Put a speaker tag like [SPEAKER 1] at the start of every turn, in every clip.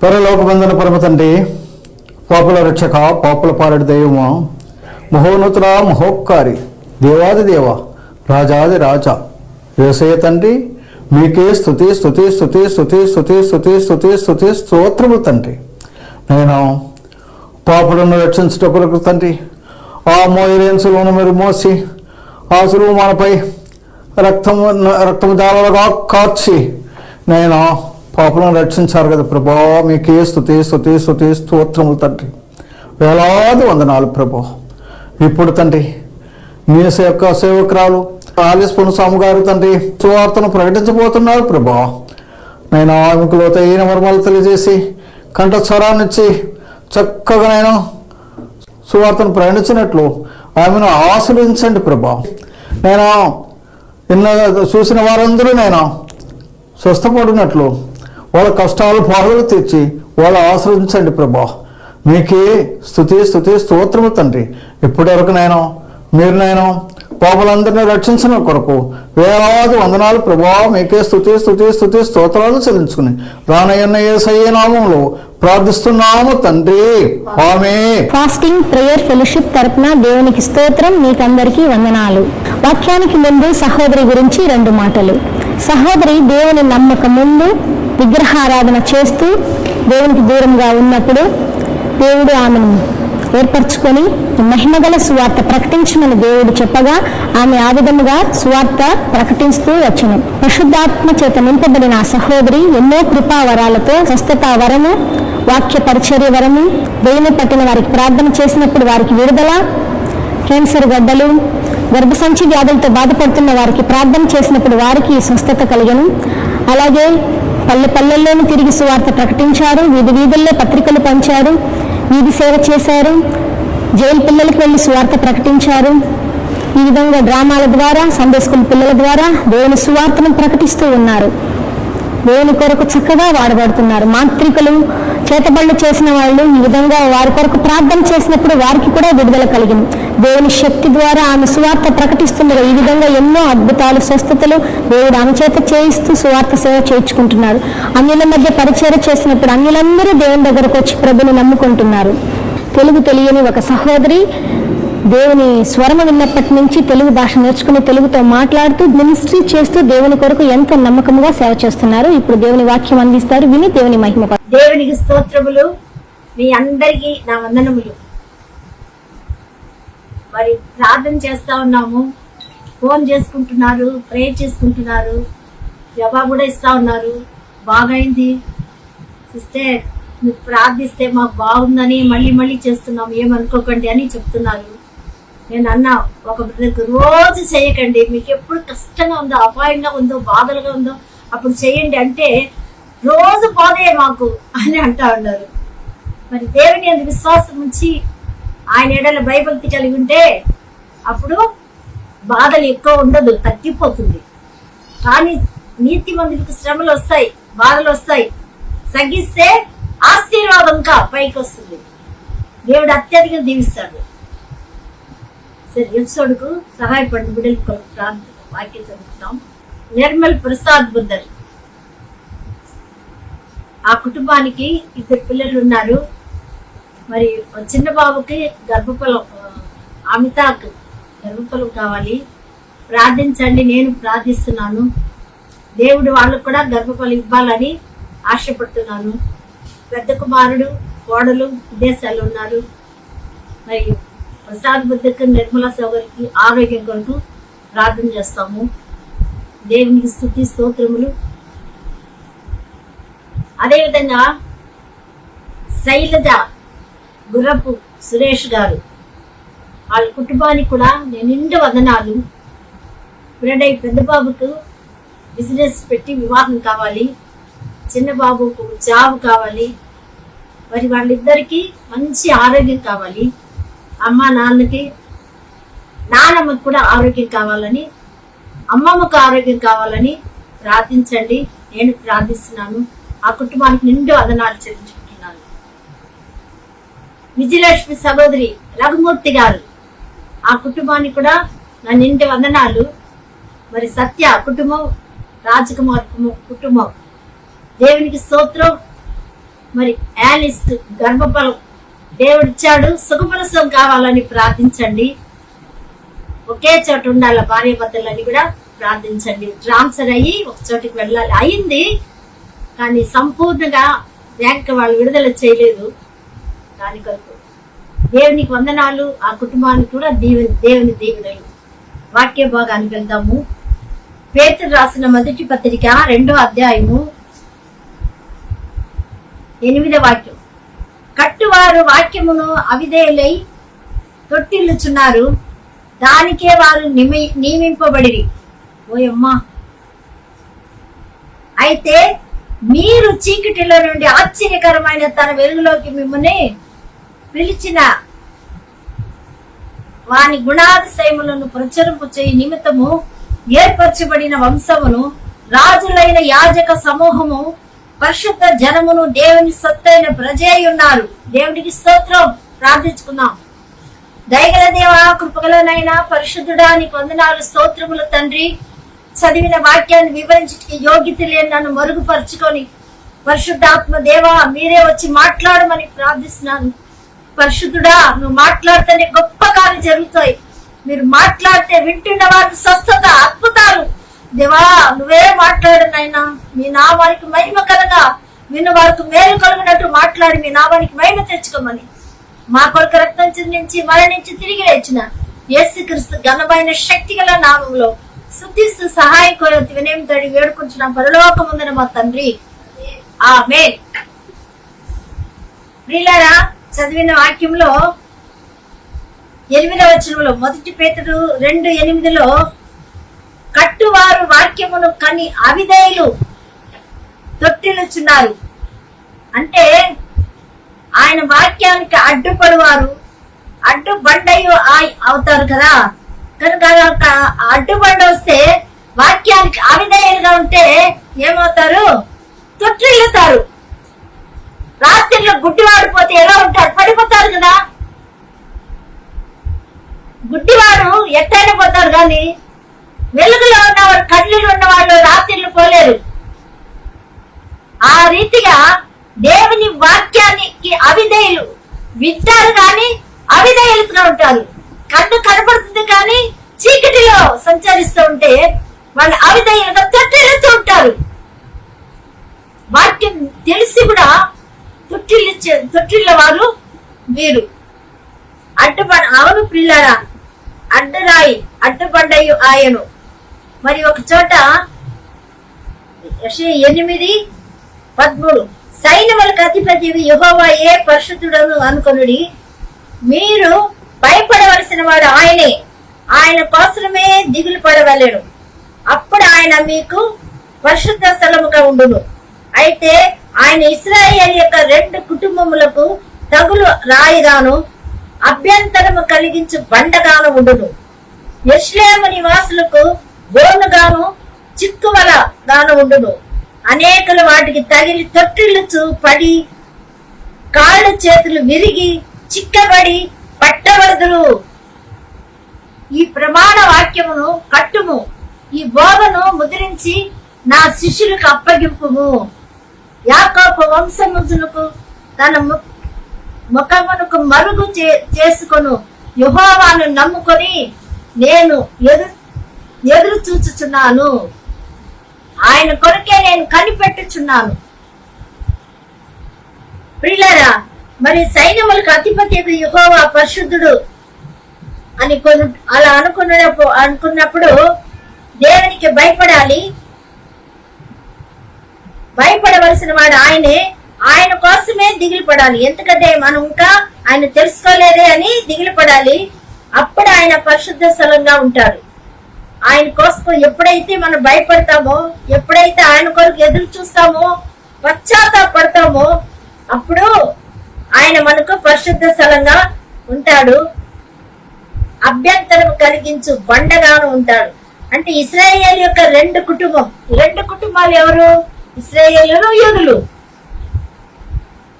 [SPEAKER 1] పరలోకబంధన పరమ తండ్రి, పాపుల రక్షక, పాపుల పాలడి దైవమా, మహోన్నతుల మహోపకారి, దేవాది దేవ, రాజాది రాజా, యేసయ్య తండ్రి, మీకే స్తుతి స్తుతి స్తుతి స్తుతి స్తుతి స్తుతి స్తుతి స్తుతి స్తోత్రము తండ్రి. నేను పాపులను రక్షించుటకు తండ్రి, ఆ మోయలేని సులువును మీరు మోసి, ఆ సులువు మనపై రక్తము జాలలుగా కార్చి నేను పాపులను రక్షించారు కదా ప్రభా. మీకే స్తుతి స్తుతి స్తుతి స్తోత్రములు తండ్రి. వేలాది వందనాలు ప్రభా. ఇప్పుడు తండ్రి మీ యొక్క సేవకురాలు ఆలిస్పును స్వామి గారు తండ్రి సువార్తను ప్రకటించబోతున్నారు ప్రభా. నేను ఆమెకు లోతైన మర్మాలు తెలియజేసి కంఠస్వరాన్నిచ్చి చక్కగా నేను సువార్తను ప్రకటించినట్లు ఆమెను ఆశీర్వదించండి ప్రభా. నేను చూసిన వారందరూ నేను స్వస్థపడినట్లు వాళ్ళ కష్టాలు బాధలు తీర్చి వాళ్ళు ఆశ్రయించండి ప్రభా. మీకే స్తుతి స్తుతి స్తోత్రము తండ్రి. ఇప్పటి వరకు మీరు పాపులందరినీ రక్షించిన కొరకు వేలాది వందనాలు ప్రభా. మీకే స్తుతి స్తుతి స్తుతి స్తోత్రాలు చెల్లించుకుని రానయ్యన్న యేసయ్య నామములో ప్రార్థిస్తున్నాము తండ్రి, ఆమేన్.
[SPEAKER 2] ఫాస్టింగ్ ప్రేయర్ ఫెలోషిప్ తరపున దేవునికి స్తోత్రం. మీకందరికీ వందనాలు. వాక్యానికి ముందు సహోదరి గురించి 2 మాటలు. సహోదరి దేవుని నమ్మక ముందు విగ్రహారాధన చేస్తూ దేవునికి దూరంగా ఉన్నప్పుడు దేవుడు ఆమెను ఏర్పరచుకొని మహిమగల సువార్త ప్రకటించమని దేవుడు చెప్పగా ఆమె ఆ విధముగా సువార్త ప్రకటిస్తూ వచ్చును. పరిశుద్ధాత్మ చేత నింపబడిన ఆ సహోదరి ఎన్నో కృపా వరాలతో స్వస్థత వరము, వాక్య పరిచర్య వరము, దేవుని పట్టిన వారికి ప్రార్థన చేసినప్పుడు వారికి విడుదల, క్యాన్సర్ గడ్డలు, గర్భసంచి వ్యాధులతో బాధపడుతున్న వారికి ప్రార్థన చేసినప్పుడు వారికి స్వస్థత కలిగను. అలాగే పల్లెల్లోనూ తిరిగి సువార్త ప్రకటించారు, వీధి వీధుల్లో పత్రికలు పంచారు, వీధి సేవ చేశారు, జైలు పిల్లలకు వెళ్ళి సువార్త ప్రకటించారు. ఈ విధంగా డ్రామాల ద్వారా, సండే స్కూల్ పిల్లల ద్వారా దేవుని సువార్తను ప్రకటిస్తూ ఉన్నారు. దేవుని కొరకు చక్కగా వాడబడుతున్నారు. మాంత్రికులు, చేతబళ్ళు చేసిన వాళ్ళు ఈ విధంగా వారి కొరకు ప్రార్థన చేసినప్పుడు వారికి కూడా విడుదల కలిగింది. దేవుని శక్తి ద్వారా ఆమె సువార్త ప్రకటిస్తుండగా ఈ విధంగా ఎన్నో అద్భుతాలు, స్వస్థతలు దేవుడు ఆమె చేత చేయిస్తూ సువార్త సేవ చేయించుకుంటున్నారు. అన్యుల మధ్య పరిచర్య చేసినప్పుడు అన్యులందరూ దేవుని దగ్గరకు వచ్చి ప్రభుని నమ్ముకుంటున్నారు. తెలుగు తెలియని ఒక సహోదరి దేవుని స్వరము విన్నప్పటి నుంచి తెలుగు భాష నేర్చుకుని తెలుగుతో మాట్లాడుతూ మినిస్ట్రీ చేస్తూ దేవుని కొరకు ఎంతో నమ్మకంగా సేవ చేస్తున్నారు. ఇప్పుడు దేవుని వాక్యం అందిస్తారు, విని దేవుని మహిమ.
[SPEAKER 3] దేవునికి స్తోత్రములు. మీ అందరికీ నా వందనములు. మరి ప్రార్థన చేస్తా ఉన్నాము, ఫోన్ చేసుకుంటున్నారు, ప్రేయర్ చేసుకుంటున్నారు, జవాబు కూడా ఇస్తా ఉన్నారు. బాగైంది సిస్టర్, మీరు ప్రార్థిస్తే మాకు బాగుందని మళ్ళీ చేస్తున్నాం, ఏమనుకోకండి అని చెప్తున్నారు. నేను అన్నా, ఒక బ్రదర్కి రోజు చేయకండి, మీకు ఎప్పుడు కష్టంగా ఉందో, అపాయంగా ఉందో, బాధలుగా ఉందో అప్పుడు చేయండి అంటే రోజు బాధే మాకు అని అంటా ఉన్నారు. మరి దేవుని అందు విశ్వాసం ఉంచి ఆయన ఎడల భయభక్తి కలిగి ఉంటే అప్పుడు బాధలు ఎక్కువ ఉండదు, తగ్గిపోతుంది. కానీ నీతిమంతులకు శ్రమలు వస్తాయి, బాధలు వస్తాయి. సగిస్తే ఆశీర్వాదంగా పైకి వస్తుంది. దేవుడు అత్యధికంగా దీవిస్తాడు. సరే, ఎపిసోడ్కు సహాయపడి బిడ్డలు ప్రాంతం వాక్యం చదువుతున్నాం. నిర్మల్ ప్రసాద్ బుద్దర్, ఆ కుటుంబానికి 2 పిల్లలు ఉన్నారు. మరి చిన్న బాబుకి గర్భఫలం, అమితాకు గర్భఫలం కావాలి. ప్రార్థించండి, నేను ప్రార్థిస్తున్నాను. దేవుడు వాళ్ళకు కూడా గర్భఫలం ఇవ్వాలని ఆశపడుతున్నాను. పెద్ద కుమారుడు, కోడలు విదేశాల్లో ఉన్నారు. మరి ప్రసాద్ బుద్ధకు, నిర్మలా సౌగరికి ఆరోగ్యం కొరకు ప్రార్థన చేస్తాము. దేవునికి స్తుతి స్తోత్రములు. అదేవిధంగా శైలజ గుర్రపు సురేష్ గారు, వాళ్ళ కుటుంబానికి కూడా నేను నిండు వందనాలు. పెద్ద బాబుకు బిజినెస్ పెట్టి వివాహం కావాలి, చిన్న బాబుకు జాబ్ కావాలి. మరి వాళ్ళిద్దరికి మంచి ఆరోగ్యం కావాలి. నాన్నమ్మకి కూడా ఆరోగ్యం కావాలని, అమ్మమ్మకు ఆరోగ్యం కావాలని ప్రార్థించండి. నేను ప్రార్థిస్తున్నాను. ఆ కుటుంబానికి నిండు వందనాలు చెల్లించుకుంటున్నాను. విజయలక్ష్మి సహోదరి రఘుమూర్తి గారు, ఆ కుటుంబానికి కూడా నా నిండు వందనాలు. మరి సత్య కుటుంబం, రాజకుమార్ కుటుంబం, దేవునికి స్తోత్రం. మరి యాలిస్ గర్భఫలం దేవుడిచ్చాడు, సుఖప్రసవం కావాలని ప్రార్థించండి. ఒకే చోట ఉండాలి భార్య భర్తలని కూడా ప్రార్థించండి. ట్రాన్స్ఫర్ అయ్యి ఒక చోటికి వెళ్ళాలి, అయింది కానీ సంపూర్ణంగా బ్యాంక్ వాళ్ళు విడుదల చేయలేదు. దాని కొరకు దేవునికి వందనాలు. ఆ కుటుంబానికి కూడా దేవుని దీవెనలు. వాక్య భాగానికి వెళ్దాము. పేతురు రాసిన మొదటి పత్రిక 2వ అధ్యాయము 8వ వాక్యం. కట్టువారు వాక్యమును అవిధేయులై తొట్టిల్లుచున్నారు, దానికే వారు నియమింపబడిరి. ఓయమ్మా, అయితే మీరు చీకటిలో నుండి ఆశ్చర్యకరమైన తన వెలుగులోకి మిమ్మల్ని పిలిచిన వాని గుణాతిశయములను ప్రచురింపు చేయి నిమిత్తము ఏర్పరచబడిన వంశమును, రాజులైన యాజక సమూహము, పరిశుద్ధ జనమును, దేవుని సొత్తైన ప్రజై ఉన్నారు. దేవునికి స్తోత్రం. ప్రార్థించుకుందాం. దయగల దేవా, కృపగలనైనా పరిశుద్ధుడా, నీకు వందనాలు, స్తోత్రములు తండ్రి. చదివిన వాక్యాన్ని వివరించడానికి యోగ్యత లేని నన్ను మరుగుపరుచుకొని పరిశుద్ధాత్మ దేవా మీరే వచ్చి మాట్లాడమని ప్రార్థిస్తున్నాను. పరిశుద్ధుడా, నువ్వు మాట్లాడితేనే గొప్ప కార్యం జరుగుతాయి. మీరు మాట్లాడితే వింటున్న వారికి స్వస్థత, అద్భుతాలు. దేవా నువ్వే మాట్లాడనైనా, మీ నామానికి మహిమ కలగా విన్న వారికి మేలు కలిగినట్టు మాట్లాడి మీ నామానికి మహిమ తెచ్చుకోమని, మా కొరకు రక్తం చిందించి మరణించి తిరిగి లేచిన యేసుక్రీస్తు ఘనమైన శక్తి గల నామంలో స్తుతిస్తూ సహాయం కోరి వినయంతోడి వేడుకుంటున్న పరలోకముందున మా తండ్రి, ఆమేన్. ప్రియులారా, చదివిన వాక్యంలో 8వ వచనంలో, మొదటి పేతురు 2:8 కట్టువారు వాక్యమును కని అవిధేయులు తొట్టిల్లుచున్నారు. అంటే ఆయన వాక్యానికి అడ్డుపడువారు అడ్డుబండయ్య అవుతారు కదా. కనుక అడ్డుబండ వస్తే వాక్యానికి అవిధేయులుగా ఉంటే ఏమవుతారు? తొట్టిల్లుతారు. రాత్రిలో గుడ్డివాడిపోతే ఎలా ఉంటారు? పడిపోతారు కదా. గుడ్డివాడు ఎట్టైనా పోతారు కానీ వెలుగులో ఉన్నవాడు, కళ్ళలో ఉన్న వాళ్ళు రాత్రిళ్ళు పోలేరు. ఆ రీతిగా దేవుని వాక్యానికి అవిధేయులు వింటారు కానీ అవిధేయులుగా ఉంటారు. కన్ను కనపడుతుంది కానీ చీకటిలో సంచరిస్తూ ఉంటే వాళ్ళు అవిధేయులుగా తొట్టిల్లుతూ ఉంటారు. వాక్యం తెలిసి కూడా తొట్టిల్ల వారు వీరు. అవును పిల్లరా, అడ్డరాయి అడ్డుపడ్డయు ఆయను. మరి ఒక చోట 8:13 సైన్యములకు అధిపతి యెహోవాయే పరిశుద్ధుడను అనుకొనుడి, మీరు భయపడవలసిన వాడు ఆయనే, ఆయన కోసమే దిగులు పడవలెను, అప్పుడు ఆయన మీకు పరిశుద్ధ స్థలముగా ఉండును. అయితే ఆయన ఇశ్రాయేలు యొక్క 2 కుటుంబములకు తగులు రాయిగాను అభ్యంతరము కలిగించు బండగాను ఉండును. యెరూషలేము నివాసులకు బోనుగాను చిక్కువల గాను ఉండును. అనేకులు వాటికి తగిలి తొట్టిల్లుచు పడి కాళ్ళు చేతులు విరిగి చిక్కబడి పట్టబడుదురు. ఈ ప్రమాణ వాక్యమును కట్టుము, ఈ బోధను ముద్రించి నా శిష్యులకు అప్పగింపుము. యాకోబు వంశములకు తన ముఖమునకు మరుగు చేసుకొను యెహోవాను నమ్ముకొని నేను ఎదురు చూచుచున్నాను, ఆయన కొరకే నేను కనిపెట్టుచున్నాను. ప్రియులారా, మరి సైన్యములకు అధిపతి యెహోవా పరిశుద్ధుడు అని అలా అనుకున్నప్పుడు దేవునికి భయపడాలి. భయపడవలసిన వాడు ఆయనే, ఆయన కోసమే దిగులు పడాలి. ఎందుకంటే మనం ఇంకా ఆయన తెలుసుకోలేదే అని దిగులు పడాలి. అప్పుడు ఆయన పరిశుద్ధ స్థలంగా ఉంటాడు. ఆయన కోసం ఎప్పుడైతే మనం భయపడతామో, ఎప్పుడైతే ఆయన కొరకు ఎదురు చూస్తామో, పశ్చాత్తాపడతామో, అప్పుడు ఆయన మనకు పరిశుద్ధ స్థలంగా ఉంటాడు. అభ్యంతరం కలిగించు బండగాను ఉంటాడు. అంటే ఇశ్రాయేలు యొక్క 2 కుటుంబాలు ఎవరు? ఇశ్రాయేలు, యూదులు.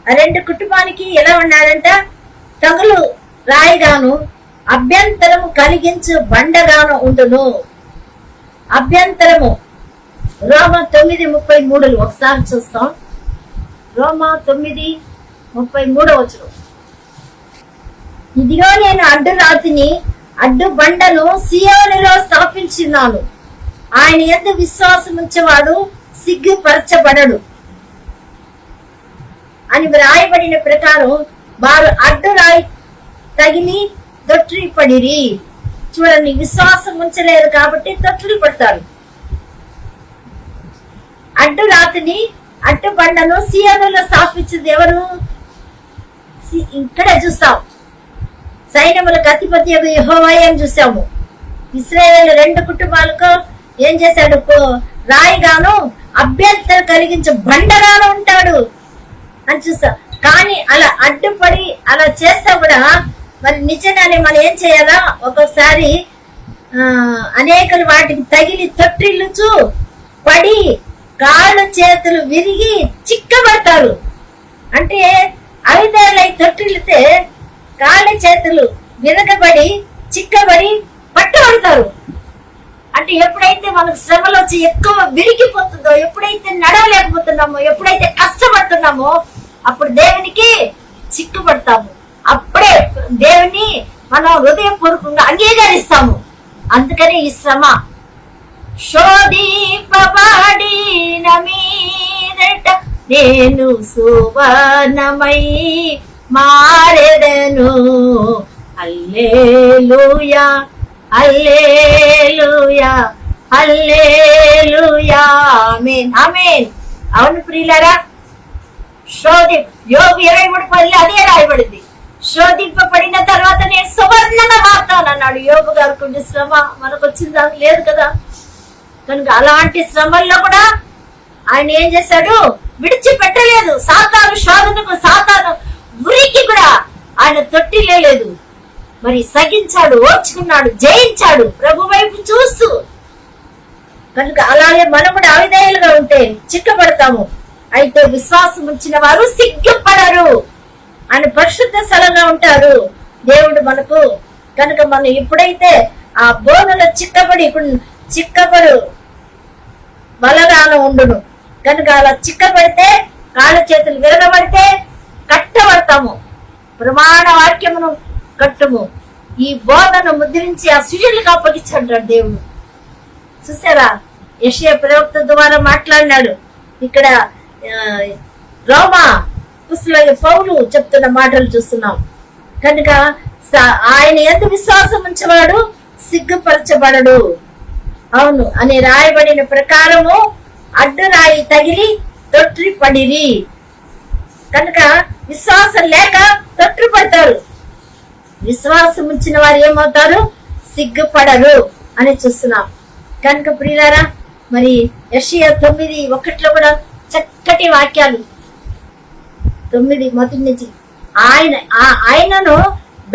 [SPEAKER 3] ఆ 2 కుటుంబానికి ఎలా ఉన్నాడంట? తగులు రాయిగాను అభ్యంతరము కలిగించు బండగాను ఉండును. అభ్యంతరము రోమ 9:33 ఒకసారి చూస్తాం. రోమా 9:33. ఇదిగో నేను అడ్డు రాతిని అడ్డు బండను సియోనులో స్థాపించున్నాను, ఆయన యందు విశ్వాసం ఉంచేవాడు సిగ్గుపరచబడడు అని వ్రాయబడిన ప్రకారం వారు అడ్డు రాయి తగిలి తొట్టిల్లి పడిరి. చూడండి, విశ్వాసం ఉంచలేరు కాబట్టి తొట్టిల్లి పడతారు. అడ్డు రాతిని అడ్డు బండను సియోనులో స్థాపించింది ఎవరు? ఇక్కడ చూస్తాం, సైన్యములకు అధిపతి యెహోవా అని చూసాము. ఇశ్రాయేలు 2 కుటుంబాలకు ఏం చేశాడు? రాయిగాను అభ్యంతరం కలిగించే బండగాను ఉంటాడు అని చూస్తాం. కానీ అలా అడ్డుపడి అలా చేస్తా కూడా మరి నిజంగానే మనం ఏం చేయాలా? ఒక్కొక్కసారి అనేకలు వాటికి తగిలి తొట్టిల్లుచు పడి కాళ్ళు చేతులు విరిగి చిక్కబడతారు. అంటే 5 ఏళ్ళై తొట్టిల్లితే కాళ్ళ చేతులు విరగబడి చిక్కబడి పట్టుబడతారు. అంటే ఎప్పుడైతే మనకు శ్రమలు వచ్చి ఎక్కువ విరిగిపోతుందో, ఎప్పుడైతే నడవలేకపోతున్నామో, ఎప్పుడైతే కష్టపడుతున్నామో అప్పుడు దేవునికి చిక్కుపడతాము. అప్పుడే దేవుని మనం హృదయపూర్వకంగా అంగీకరిస్తాము. అందుకని ఈ శ్రమ శోధింపబడిన మీదట నేను సువర్ణమై మారెదను. హల్లెలూయా హల్లెలూయా హల్లెలూయా ఆమేన్ ఆమేన్. అవును ప్రియులారా, యోబు 23:10 అదే రాయబడింది. శోధింపబడిన తర్వాత నేను సువర్ణంగా మారుతాను అన్నాడు. యోబు గారికి శ్రమ మనకు వచ్చిందా? లేదు కదా. కనుక అలాంటి శ్రమల్లో కూడా ఆయన ఏం చేశాడు? విడిచిపెట్టలేదు. సాతాను శోధనకు, సాతాను ఉరికి కూడా ఆయన తొట్టిలేదు. మరి సగించాడు, ఓర్చుకున్నాడు, జయించాడు ప్రభు వైపు చూస్తూ. కనుక అలాగే మనం కూడా అవిధేయులుగా ఉంటే చిక్కబడతాము. అయితే విశ్వాసం ఉంచిన వారు సిగ్గుపడరు, ఆయన పరిశుద్ధ స్థలంగా ఉంటారు దేవుడు మనకు. కనుక మనం ఎప్పుడైతే ఆ బోధలో చిక్కబడు బలగానం ఉండును. కనుక అలా చిక్కబడితే, కాళ్ళ చేతులు విరగబడితే కట్టబడతాము. ప్రమాణ వాక్యమును కట్టుము. ఈ బోధను ముద్రించి ఆ శిష్యులకు అప్పగించాడు దేవుడు. చూసారా, యెషయా ప్రవక్త ద్వారా మాట్లాడినాడు. ఇక్కడ రోమా పుస్తకంలో పౌలు చెప్తున్న మాటలు చూస్తున్నాం. కనుక ఆయన యందు విశ్వాసం ఉంచేవాడు సిగ్గుపరచబడడు. అవును అని రాయబడిన ప్రకారము అడ్డు రాయి తగిలి తొట్టిల్లి పడిరి. కనుక విశ్వాసం లేక తొట్టిల్లి పడతారు. విశ్వాసం ఉంచిన వారు ఏమవుతారు? సిగ్గుపడరు అని చూస్తున్నాం. కనుక ప్రియులారా, మరి యెషయా 9:1 కూడా చక్కటి వాక్యాలు. 9 మొదటి నుంచి ఆయనను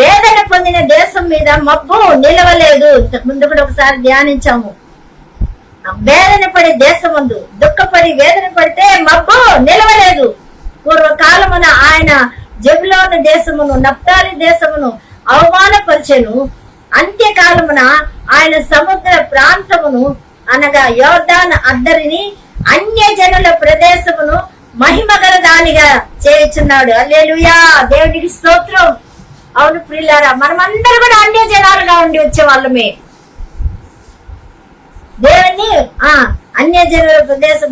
[SPEAKER 3] వేదన పొందిన దేశం మీద మబ్బు నిలవలేదు. ముందు కూడా ఒకసారి ధ్యానించాము. వేదన పడే దేశమందు దుఃఖపడి వేదన పడితే మబ్బు నిలవలేదు. పూర్వకాలమున ఆయన జెబులోను దేశమును నఫ్తాలి దేశమును అవమానపరిచెను. అంత్యకాలమున ఆయన సముద్ర ప్రాంతమును అనగా యోర్దాను అద్దరిని అన్యజనుల ప్రదేశమును మహిమగల దానిగా చేయుచున్నాడు. హల్లెలూయా, దేవునికి స్తోత్రం. అవును ప్రియులారా, మనమందరూ కూడా అన్యజనాలుగా ఉండి వచ్చే వాళ్ళమే. దేవుని అన్యజనుల ప్రదేశం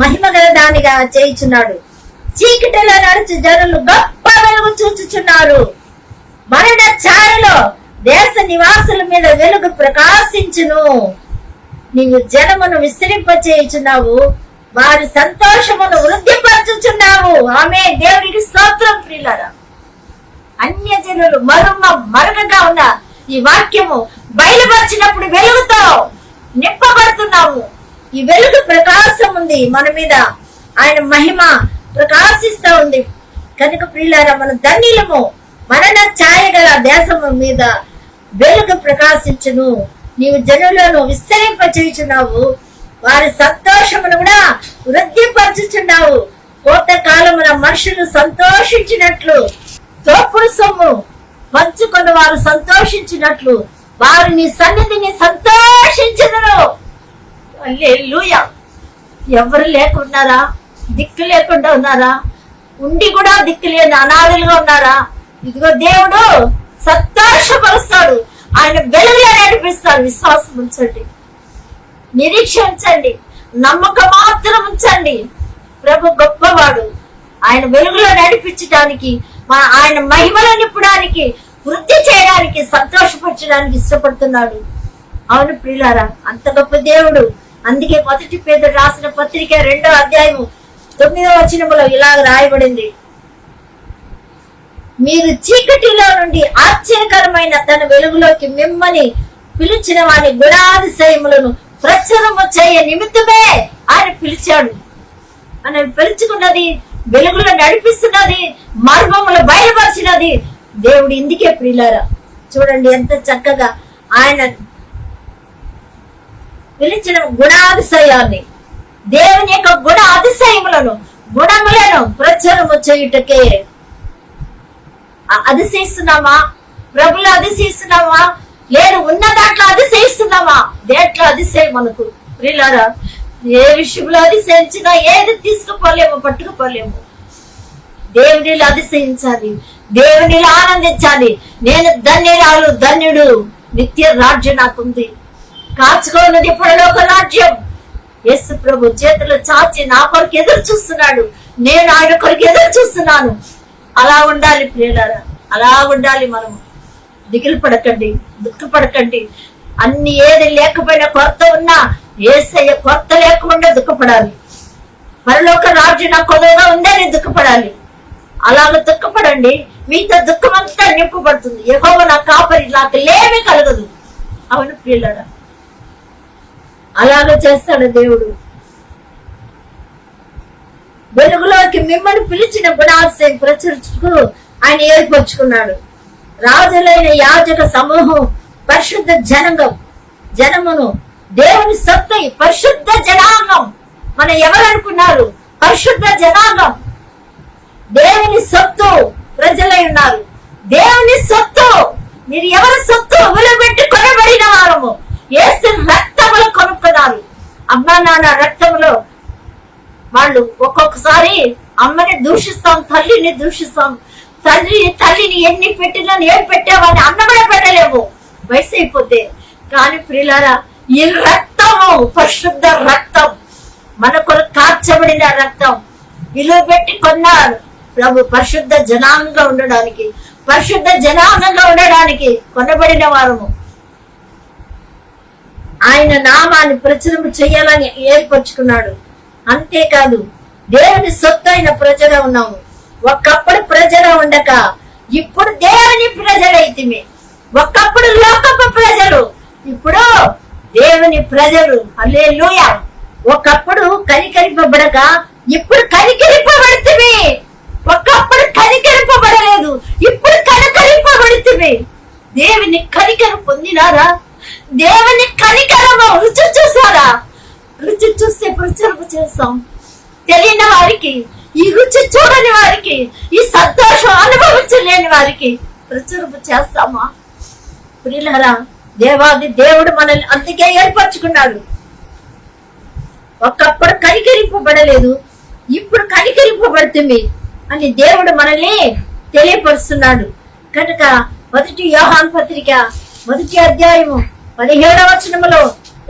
[SPEAKER 3] మహిమగల దానిగా చేయుచున్నాడు. చీకటిలో నడిచి జనులు గొప్ప వెలుగు చూచుచున్నారు. మరణ ఛాయలో దేశ నివాసుల మీద వెలుగు ప్రకాశించును. నీవు జనమును విస్తరింప చేయుచున్నావు, వారి సంతోషమును వృద్ధిపరచుచున్నావు. ఆమె దేవునికి స్తోత్రం. ప్రియులారా, అన్యజనులు మరుగగా ఉన్న ఈ వాక్యము బయలుపరిచినప్పుడు వెలుగుతో నింపబడుతున్నాము. ఈ వెలుగు ప్రకాశం ఉంది మన మీద, ఆయన మహిమ ప్రకాశిస్తూ ఉంది. కనుక ప్రియులారా, మన ధన్యులము. మరణ ఛాయ గల దేశము మీద వెలుగు ప్రకాశించును. నీవు జనులను విస్తరింప చేయుచున్నావు, వారి సంతోషమును కూడా వృద్ధిపరచుచున్నావు. కోత కాలమున మనుషులు సంతోషించినట్లు, తోపుడు సొమ్ము పంచుకొని వారు సంతోషించినట్లు వారు నీ సన్నిధిని సంతోషించుదురు. హల్లెలూయా. ఎవరు లేకున్నారా? దిక్కు లేకుండా ఉన్నారా? ఉండి కూడా దిక్కు లేని అనాథలుగా ఉన్నారా? ఇదిగో దేవుడు సంతోషపరుస్తాడు, ఆయన వెలుగులో నడిపిస్తాడు. విశ్వాసం ఉంచండి, నిరీక్ష ఉంచండి, నమ్మకం మాత్రం ఉంచండి. ప్రభు గొప్పవాడు, ఆయన వెలుగులో నడిపించడానికి, ఆయన మహిమలో నింపడానికి, వృద్ధి చేయడానికి, సంతోషపరచడానికి ఇష్టపడుతున్నాడు. అవును ప్రియులారా, అంత గొప్ప దేవుడు. అందుకే 1 పేతురు రాసిన పత్రిక 2వ అధ్యాయము 9వ వచనములో ఇలాగ రాయబడింది, మీరు చీకటిలో నుండి ఆశ్చర్యకరమైన తన వెలుగులోకి మిమ్మల్ని పిలిచిన వారి గుణాతిశయములను ప్రచురము చేయ నిమిత్తమే ఆయన పిలిచాడు. ఆయన పిలుచుకున్నది, వెలుగులో నడిపిస్తున్నది, మర్మములు బయలుపరిచినది దేవుడు. ఇందుకే ప్రియులారా, చూడండి ఎంత చక్కగా ఆయన పిలిచిన గుణాతిశయాన్ని, దేవుని యొక్క గుణ అతిశయములను, గుణములను ప్రచురము చేయుటకే. అతిశయిస్తున్నామా? ప్రభులు అతిశయిస్తున్నామా? లేదు, ఉన్న దాంట్లో అతిశయిస్తున్నామా? దేంట్లో అతిశయం మనకు ప్రియులారా? ఏ విషయంలో అతిశయించినా ఏది తీసుకుపోలేము, పట్టుకుపోలేము. దేవునిలో అతిశయించాలి, దేవునిలో ఆనందించాలి. నేను ధన్యురాలు, ధన్యుడు, నిత్య రాజ్యం నాకుంది, కాచుకోనున్నది పరలోక రాజ్యం. యేసు ప్రభు చేతులు చాచి నా కొరకు ఎదురు చూస్తున్నాడు, నేను ఆయన కొరకు ఎదురు చూస్తున్నాను. అలా ఉండాలి ప్రియులారా, అలా ఉండాలి. మనము దిగులు పడకండి, దుఃఖపడకండి. అన్ని ఏది లేకపోయినా కొరత ఉన్నా యేసయ్య కొరత లేకుండా దుఃఖపడాలి. పరలోక రాజ్యం నా కొదవగా ఉందని దుఃఖపడాలి. అలాగ దుఃఖపడండి, మీతో దుఃఖం అంతా నింపబడుతుంది. యెహోవా నా కాపరి, నాకు లేమి కలగదు. అవును ప్రియులారా, అలాగ చేస్తాడు దేవుడు. వెలుగులోకి మిమ్మల్ని పిలిచిన గుణాతిశయం ప్రచురించుకు ఆయన ఏర్పరచుకున్నాడు. రాజులైన యాజక సమూహం, పరిశుద్ధ జనమును, దేవుని సొత్తు, పరిశుద్ధ జనాంగం. మనం ఎవరనుకున్నారు? పరిశుద్ధ జనాంగం, దేవుని సొత్తు ప్రజలై ఉన్నారు. దేవుని సొత్తు, మీరు ఎవరి సొత్తు? విలువబెట్టి కొనబడిన వారము, యేసు రక్తములో కొనుక్కున్నారు. అమ్మ నాన్న రక్తములో వాళ్ళు ఒక్కొక్కసారి అమ్మని దూషిస్తాం, తల్లిని దూషిస్తాం. తల్లిని ఎన్ని పెట్టినా ఏం పెట్టావని అన్న కూడా పెట్టలేము వయసు అయిపోతే. కానీ ప్రియులారా, ఈ రక్తము పరిశుద్ధ రక్తం, మన కొరకు కార్చబడిన రక్తం, విలువ పెట్టి కొన్నారు ప్రభు. పరిశుద్ధ జనాంగంగా ఉండడానికి, పరిశుద్ధ జనాంగంగా ఉండడానికి కొనబడిన వారము. ఆయన నామాన్ని ప్రచురం చేయాలని ఏర్పరచుకున్నాడు. అంతేకాదు, దేవుని సొత్తు అయిన ప్రజగా ఉన్నాము. ఒకప్పుడు ప్రజలు ఉండక ఇప్పుడు దేవుని ప్రజలైతిమి. ఒకప్పుడు లోకపు ప్రజలు, ఇప్పుడు దేవుని ప్రజలు. హల్లెలూయా. ఒకప్పుడు కనికరింపబడక ఇప్పుడు కనికరింపబడితిమి. ఒకప్పుడు కనికరింపబడలేదు, ఇప్పుడు కనికరింపబడితిమి. దేవుని కనికరం పొందినారా? దేవుని కనికరము రుచి చూసారా? రుచి చూస్తే ప్రచురణ చేస్తాం. తెలియని వారికి, ఈ రుచి చూడని వారికి, ఈ సంతోషం అనుభవించలేని వారికి ప్రచురణ చేస్తామా? ప్రియులారా, దేవాది దేవుడు మనల్ని అందుకే ఏర్పరచుకున్నాడు. ఒకప్పుడు కనికరింపబడలేదు, ఇప్పుడు కనికరింపబడుతుంది అని దేవుడు మనల్ని తెలియపరుస్తున్నాడు. కనుక 1 యోహాను పత్రిక 1వ అధ్యాయము 17వ వచనములో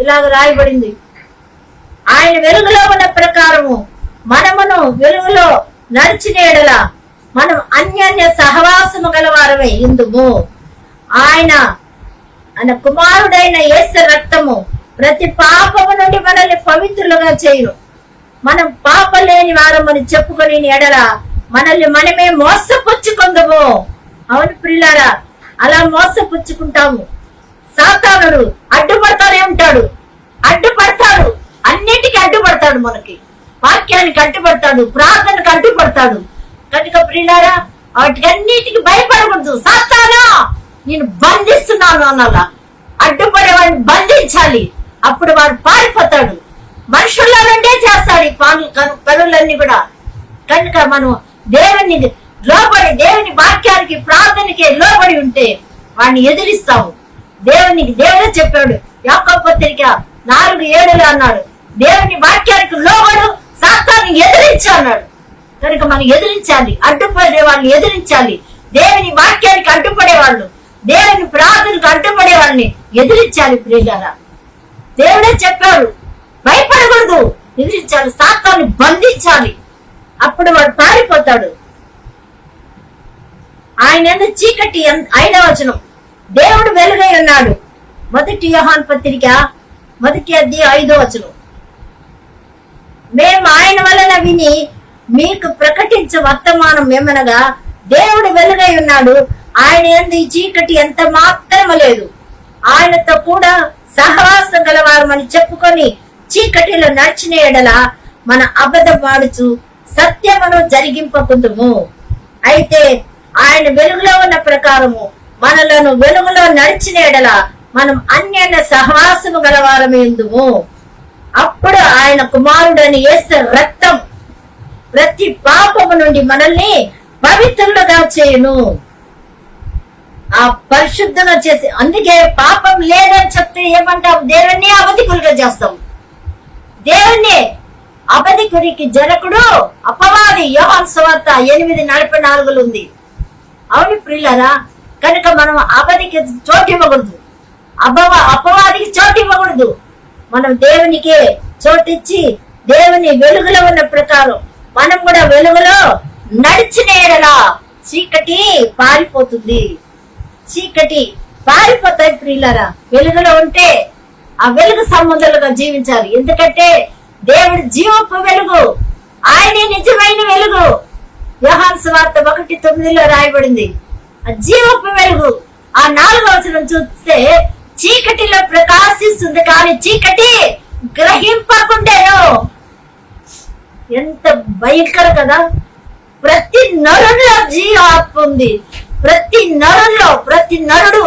[SPEAKER 3] ఇలాగ రాయబడింది, ఆయన వెలుగులో ఉన్న ప్రకారము మనమును వెలుగులో నడిచిన ఎడల మనం అన్యోన్య సహవాసము గలవారమై ఇందుము. ఆయన కుమారుడైన యేసు రక్తము ప్రతి పాపము నుండి మనల్ని పవిత్రులుగా చేయును. మనం పాప లేని వారమని చెప్పుకొని ఎడల మనల్ని మనమే మోసపుచ్చుకుందాము. అవును ప్రియులారా, అలా మోసపుచ్చుకుంటాము. సాతానుడు అడ్డుపడతానే ఉంటాడు, అడ్డుపడతాడు, అన్నిటికీ అడ్డుపడతాడు. మనకి వాక్యానికి అడ్డుపడతాడు, ప్రార్థనకు అడ్డుపడతాడు. కనుక ప్రియులారా, వాటికన్నిటికి భయపడకూడదు. సాతానా, నేను బంధిస్తున్నాను అనాలా. అడ్డుపడే వాడిని బంధించాలి, అప్పుడు వాడు పారిపోతాడు. మనుషుల్లో నుండే చేస్తాడు ఈ పనులన్నీ కూడా. కనుక మనం దేవుని లోబడి, దేవుని వాక్యానికి ప్రార్థనకి లోబడి ఉంటే వాడిని ఎదిరిస్తాము. దేవుడే చెప్పాడు, యాకోబు పత్రిక 4:7 అన్నాడు, దేవుని వాక్యానికి లోబడు, సాతాన్ని ఎదిరించు అన్నాడు. కనుక మనం ఎదిరించాలి, అడ్డుపడే వాళ్ళని ఎదిరించాలి. దేవుని వాక్యానికి అడ్డుపడే వాళ్ళు, దేవుని ప్రార్థనకు అడ్డుపడే వాళ్ళని ఎదిరించాలి ప్రియులారా. దేవుడే చెప్పాడు, భయపడకూడదు, ఎదిరించాలి, సాతాన్ని బంధించాలి. అప్పుడు వాడు పారిపోతాడు. ఆయన చీకటి 5వ వచనం, దేవుడు వెలుగై ఉన్నాడు. 1 యోహాను పత్రిక 1వ అధ్యాయం 5వ వచనం, మేము ఆయన వలన విని మీకు ప్రకటించే వర్తమానం ఏమనగా దేవుడు వెలుగై ఉన్నాడు, ఆయన యందు ఈ చీకటి ఎంత మాత్రము లేదు. ఆయనతో కూడా సహవాసం గలవారమని చెప్పుకొని చీకటిలో నడిచిన ఎడల మన అబద్ధం వాడుచు సత్యమును జరిగింపకుందుము. అయితే ఆయన వెలుగులో ఉన్న ప్రకారము మనలను వెలుగులో నడిచిన ఎడల మనం అన్యోన్య సహవాసము గలవారమే ఉందుము. అప్పుడు ఆయన కుమారుడని యేసు రక్తం ప్రతి పాపము నుండి మనల్ని పవిత్రులుగా చేయును. ఆ పరిశుద్ధంగా చేసి, అందుకే పాపం లేదని చెప్తే ఏమంటాం? దేవుణ్ణి అబద్ధికులుగా చేస్తాం. దేవుణ్ణి అబద్ధికుడికి జరకుడు అపవాది. యోహాను సువార్త 8:44 ఉంది. అవును ప్రియులారా, కనుక మనం అబద్ధికి చోటు ఇవ్వకూడదు, అపవాదికి చోటు ఇవ్వకూడదు. మనం దేవునికే చోటిచ్చి దేవుని వెలుగులో ఉన్న ప్రకారం మనం కూడా వెలుగులో నడిచిన ఎడల చీకటి పారిపోతుంది. చీకటి పారిపోతాయి ప్రియులారా. వెలుగులో ఉంటే ఆ వెలుగు సంబంధాలుగా జీవించాలి. ఎందుకంటే దేవుడు జీవపు వెలుగు, ఆయనే నిజమైన వెలుగు. యోహాను సువార్త 1:9 రాయబడింది. ఆ జీవపు వెలుగు. ఆ 4వ వచనం చూస్తే చీకటిలో ప్రకాశిస్తుంది కానీ చీకటి గ్రహింపకుండేను. ఎంత భయంకర కదా. ప్రతి నరులో జీవాత్మ ఉంది. ప్రతి నరుడు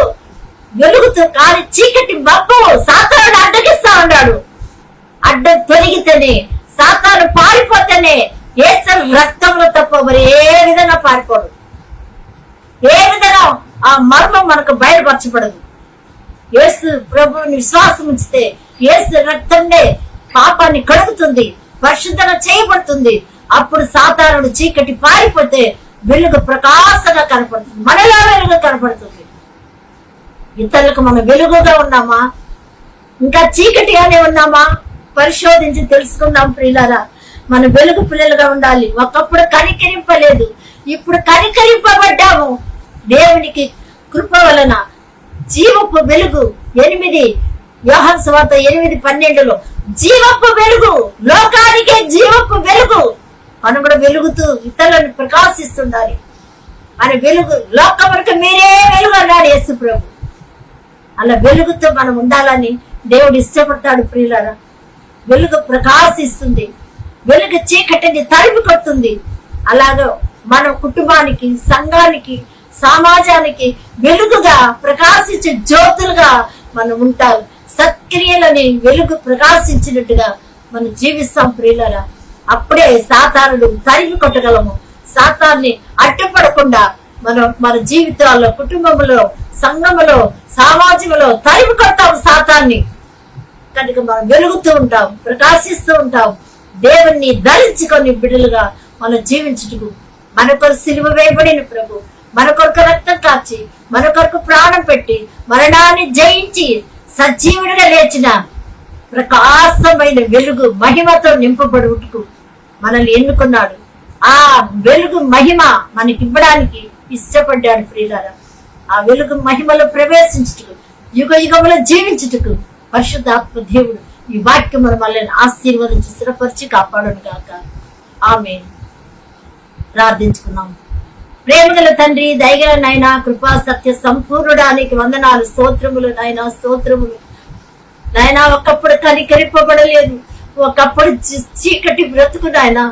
[SPEAKER 3] వెలుగుతూ, కానీ చీకటి మబ్బు సాతాను అడ్డగిస్తా ఉన్నాడు. అడ్డం తొలగితేనే, సాతాను పారిపోతేనే యేసు రక్తంలో తప్ప మరి ఏ విధంగా పారిపోడు. ఏ విధంగా ఆ మర్మం మనకు బయలుపరచబడదు. యేసు ప్రభువుని విశ్వాసం ఉంచితే యేసు రక్తంనే పాపాన్ని కడుగుతుంది, పరిశుద్ధంగా చేయబడుతుంది. అప్పుడు సాతానుడు చీకటి పారిపోతే వెలుగు ప్రకాశంగా కనపడుతుంది, మనలో వెలుగు కనపడుతుంది. ఇతరులకు మనం వెలుగుగా ఉన్నామా, ఇంకా చీకటిగానే ఉన్నామా? పరిశోధించి తెలుసుకుందాం ప్రియులారా. మన వెలుగు పిల్లలుగా ఉండాలి. ఒకప్పుడు కనికరింపలేదు, ఇప్పుడు కనికరింపబడ్డాము. దేవునికి కృప వలన జీవపు వెలుగు. 8 యోహాను సువార్త 8:12 జీవపు వెలుగు, లోకానికే జీవపు వెలుగు. మనం కూడా వెలుగుతూ ఇతరులను ప్రకాశిస్తుండాలి. మన వెలుగు లోకమునకు మీరే వెలుగు అన్నాడు యేసు ప్రభు. అలా వెలుగుతో మనం ఉండాలని దేవుడు ఇష్టపడతాడు ప్రియులారా. వెలుగు ప్రకాశిస్తుంది, వెలుగు చీకటిని తరిమి కొడుతుంది. అలాగే మన కుటుంబానికి, సంఘానికి, సమాజానికి వెలుగుగా ప్రకాశించే జ్యోతులుగా మనం ఉంటాం. సత్క్రియలని వెలుగు ప్రకాశించినట్టుగా మనం జీవిస్తాం ప్రియులారా. అప్పుడే సాతానుడు తరిమి కొట్టగలము. సాతాన్ని అడ్డుపడకుండా మనం మన జీవితాల్లో, కుటుంబంలో, సంఘములో, సమాజంలో తరిమి కొట్టాం సాతాన్ని. కనుక మనం వెలుగుతూ ఉంటాం, ప్రకాశిస్తూ ఉంటాం. దేవుణ్ణి ధరించుకొని బిడ్డలుగా మనం జీవించుటకు మన కొరకు సిలువ వేయబడిన ప్రభు మన కొరకు రక్తం కాచి, మన కొరకు ప్రాణం పెట్టి, మరణాన్ని జయించి సజీవుడిగా లేచిన ప్రకాశమైన వెలుగు మహిమతో నింపబడుటకు మనల్ని ఎన్నుకున్నాడు. ఆ వెలుగు మహిమ మనకి ఇవ్వడానికి ఇష్టపడ్డాడు ప్రియులారా. ఆ వెలుగు మహిమలో ప్రవేశించుటకు, యుగ యుగములో జీవించుటకు పరిశుద్ధాత్మ దేవుడు ఈ వాక్యం మనల్ని ఆశీర్వదించి స్థిరపరిచి కాపాడును గాక. ఆమేన్. ప్రార్థించుకున్నాం. ప్రేమగల తండ్రి, దయగల నాయనా, కృపా సత్య సంపూర్ణుడానికి వందనాలు, స్తోత్రములు నాయనా, స్తోత్రములు నాయనా. ఒకప్పుడు కనికరింపబడలేదు, ఒకప్పుడు చీకటి బ్రతుకు నాయనా.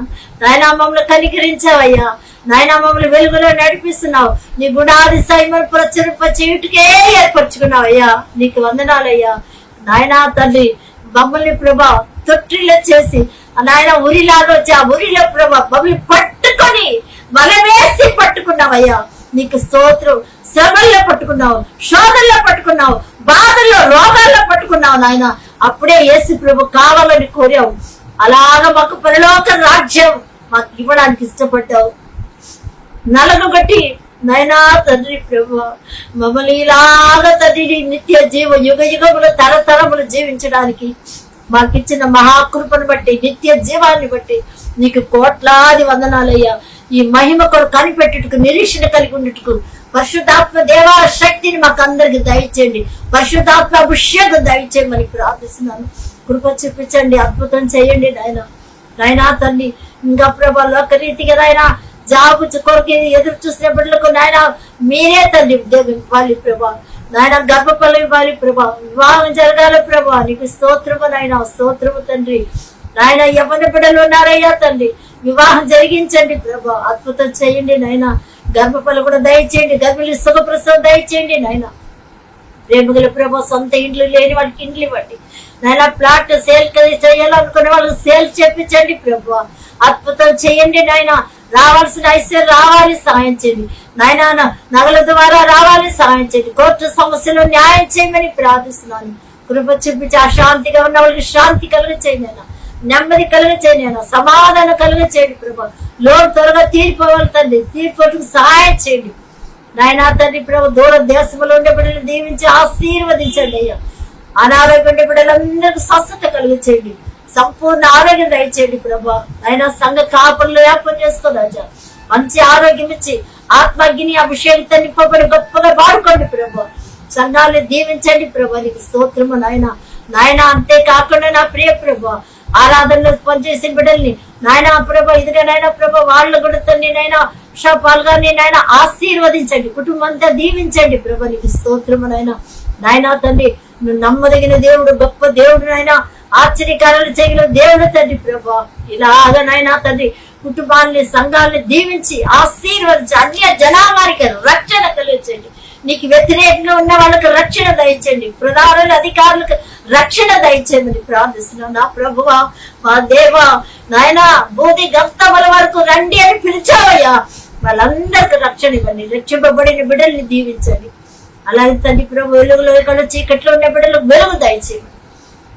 [SPEAKER 3] నాయనా మమ్మల్ని కనికరించావయ్యా. నాయనా మమ్మల్ని వెలుగులో నడిపిస్తున్నావు. నీ గుణాది సైమను ప్రచురింప చేయుటకే ఏర్పరచుకున్నావయ్యా. నీకు వందనాలయ్యా. నాయనా తండ్రి, మమ్మల్ని ప్రభా తొట్టిలో చేసి నాయన ఉరిలాగా వచ్చి ఆ ఉరిలో ప్రభా మమ్మల్ని పట్టుకొని వలవేసి పట్టుకున్నావయ్యా. నీకు స్తోత్రం. శ్రమల్లో పట్టుకున్నావు, శోధనలో పట్టుకున్నావు, బాధల్లో, రోగాల్లో పట్టుకున్నావు నాయన. అప్పుడే యేసు ప్రభు కావాలని కోరావు. అలాగ మాకు పరలోక రాజ్యం మాకు ఇవ్వడానికి ఇష్టపడ్డావు. నలగొట్టి నైనా తండ్రి ప్రభు మమ్మల్ని ఇలాగ తండ్రి నిత్య జీవ యుగ యుగములు తరతరములు జీవించడానికి మాకిచ్చిన మహాకృపను బట్టి నిత్య జీవాన్ని బట్టి నీకు కోట్లాది వందనాలయ్యా. ఈ మహిమ కొరకు కనిపెట్టుటకు నిరీక్షణ కలిగి ఉండేటకు పరిశుద్ధాత్మ దేవా శక్తిని మాకు అందరికి దయచేయండి. పరిశుద్ధాత్మ అభిషేకం దయచేయమని ప్రార్థిస్తున్నాను. కృప చూపించండి, అద్భుతం చేయండి నాయనా తండ్రి. ఇంకా ప్రభా లోకరీతిగా నాయన జాబు కొరకు ఎదురు చూసిన బిడ్డలకు నాయన మీరే తండ్రి ఉద్యోగం ఇవ్వాలి ప్రభా. నాయన గర్భఫలం ఇవ్వాలి ప్రభా. వివాహం జరగాలి ప్రభా. నీకు స్తోత్రము నాయన, స్తోత్రము తండ్రి. నాయన యవ్వన బిడ్డలు ఉన్నారయ్యా తండ్రి, వివాహం జరిగించండి ప్రభా. అద్భుతం చేయండి నాయన. గర్భఫలం కూడా దయచేయండి, గర్భిణి సుఖప్రసవం దయచేయండి నాయన. ప్రేమగల ప్రభా, సొంత ఇండ్లు లేని వాళ్ళకి ఇండ్లు ఇవ్వండి నాయన. ప్లాట్ సేల్ చేయాలనుకునే వాళ్ళకి సేల్ చేపించండి ప్రభా. అద్భుతం చేయండి నాయన. రావాల్సిన ఐశ్వర్యం రావాలి, సహాయం చేయండి నాయన. నగల ద్వారా రావాలి, సహాయం చేయండి. కోర్టు సమస్యలు న్యాయం చేయమని ప్రార్థిస్తున్నాను. కృప చూపించి అశాంతిగా ఉన్న వాళ్ళకి శాంతి కలుగ చేయండి నాయన. నెమ్మది కలుగ చేయండి నాయన. సమాధానం కలుగ చేయండి ప్రభా. లోన్ త్వరగా తీరిపోవాలి తండ్రి, తీర్పుకు సహాయం చేయండి నాయన తండ్రి ప్రభు. దూర దేశంలో ఉండే బిడ్డలు దీవించి ఆశీర్వదించండి అయ్యా. అనారోగ్యం ఉండే బిడ్డలందరికీ స్వస్థత కలుగ చేయండి. సంపూర్ణ ఆరోగ్యం దయచేయండి ప్రభా. ఆయన సంఘ కాపులు ఏర్పాటు చేసుకోరాజా. మంచి ఆరోగ్యం ఇచ్చి ఆత్మగ్ని అభిషేకంతో నింపబడి గొప్పగా వాడుకోండి ప్రభా. సంఘాన్ని దీవించండి ప్రభా. నీకు స్తోత్రము నాయన. అంతేకాకుండా నా ప్రియ ప్రభా, ఆరాధనలో పనిచేసిన బిడ్డల్ని నాయన ప్రభా, ఇదిగా నాయన ప్రభా, వాళ్ళు కూడా తండ్రి నాయన పాల్గొని నాయన ఆశీర్వదించండి. కుటుంబం అంతా దీవించండి ప్రభా. నీకు స్తోత్రము నాయన తండ్రి. నువ్వు నమ్మదగిన దేవుడు, గొప్ప దేవుడు నాయన. ఆశ్చర్యకారాలు చేయగల దేవుడు తండ్రి ప్రభా. ఇలాగా నాయన తండ్రి కుటుంబాన్ని సంఘాలను దీవించి ఆశీర్వదించి అన్య జనావారికి రక్షణ కలిగించండి. నీకు వ్యతిరేకంగా ఉన్న వాళ్ళకి రక్షణ దయచండి. ప్రధాన అధికారులకు రక్షణ దయచేయమని ప్రార్థిస్తున్నాను నా ప్రభువా, మా దేవా. నాయన బోధి గంతముల వరకు రండి అని పిలిచావయ్యా. వాళ్ళందరికి రక్షణ ఇవ్వండి. రక్షింపబడిన బిడ్డల్ని దీవించండి. అలాగే తండ్రి ప్రభు, వెలుగులో ఇక్కడ చీకట్లో ఉన్న బిడ్డలకు వెలుగు దయచేయండి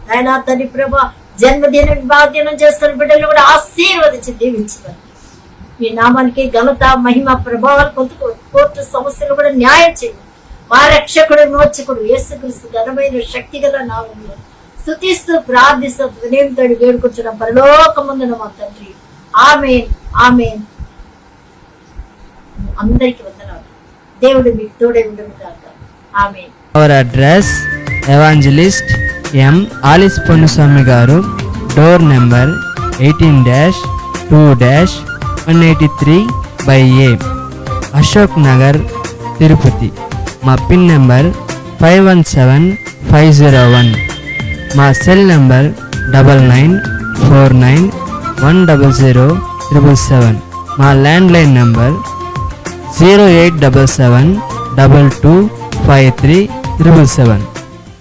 [SPEAKER 3] నాయన తండ్రి ప్రభా. జన్మదినం వివాహదినం చేసుకున్న బిడ్డలు కూడా ఆశీర్వదించి దీవించమని మీ నామానికి ఘనత మహిమ ప్రభావాలు పొందుకోండి. కోర్టు సమస్యలు కూడా న్యాయం చేయండి. మా రక్షకుడు మోచకుడు యేసుక్రీస్తు ఘనమైన శక్తి గల నామములో స్తుతిస్తూ ప్రార్థిస్తూ వినయంతో వేడుకొచ్చిన పరలోకమందున మా తండ్రి. ఆమేన్, ఆమేన్. అందరికి వందనాలు. దేవుడు మీకు తోడే ఉండను గాక. Amen.
[SPEAKER 4] Our address evangelist M Alice Ponnuswamy garu, door number 18-2-183/A, Ashok Nagar, Tirupati. మా పిన్ నెంబర్ 517501. మా సెల్ నెంబర్ 9949100777. మా ల్యాండ్లైన్ నెంబర్ 0877225377.